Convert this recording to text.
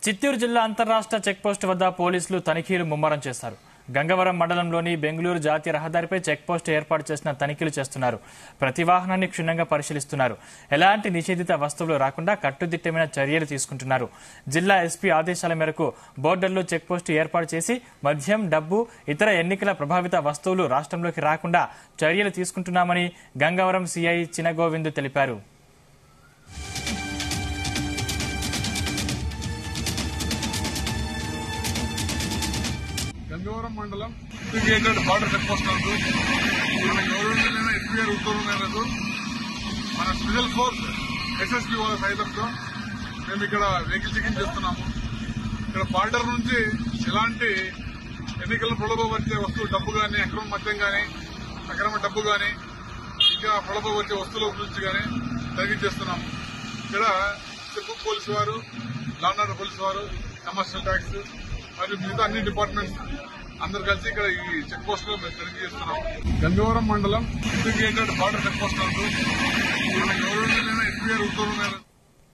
చిత్తూరు జిల్లా అంతర్రాష్ట్ర చెక్పోస్టు వద్ద పోలీసులు తనిఖీలు ముమ్మరం చేశారు. గంగవరం మండలంలోని బెంగళూరు జాతీయ రహదారిపై చెక్పోస్టు ఏర్పాటు చేసిన తనిఖీలు చేస్తున్నారు. ప్రతి వాహనాన్ని క్షుణ్ణంగా పరిశీలిస్తున్నారు. ఎలాంటి నిషేధిత వస్తువులు రాకుండా కట్టుదిట్టమైన చర్యలు తీసుకుంటున్నారు. జిల్లా ఎస్పీ ఆదేశాల మేరకు బోర్డర్లో చెక్పోస్టు ఏర్పాటు చేసి మద్యం, డబ్బు, ఇతర ఎన్నికల ప్రభావిత వస్తువులు రాష్ట్రంలోకి రాకుండా చర్యలు తీసుకుంటున్నామని గంగవరం సీఐ చినగోవిందు తెలిపారు. గంగవరం మండలం ఇంటిగ్రేటెడ్ బార్డర్ చెక్ పోస్ట్ నందు మన గవర్నమెంట్ ఎస్పీఆర్ ఉత్తర్వుల మేరకు మన స్పెషల్ ఫోర్స్ ఎస్ఎస్పీ వాళ్ళ సైతంతో మేము ఇక్కడ వెహికల్ చెకింగ్ చేస్తున్నాము. ఇక్కడ బార్డర్ నుంచి ఎలాంటి ఎన్నికలను ప్రలోభపరిచే వస్తువు డబ్బు కానీ, అక్రమ మద్యం కానీ, అక్రమ డబ్బు కానీ, ఇంకా ప్రలోభపరిచే వస్తువుల గురించి కానీ తనిఖీ చేస్తున్నాము. ఇక్కడ చెక్కు పోలీసు వారు, లా అండ్ ఆర్డర్ పోలీసు వారు, కమర్షియల్ ట్యాక్స్ మరియు మిగతా అన్ని డిపార్ట్మెంట్స్ అందరు కలిసి ఇక్కడ ఈ చెక్ పోస్ట్ లో మేము తనిఖీ చేస్తున్నాం. గంగవరం మండలం ఇంటిగ్రేటెడ్ బార్డర్ చెక్ పోస్ట్ నందు మన గవర్నమెంట్ ఎస్పీఆర్ ఉత్తర్వుల మేరకు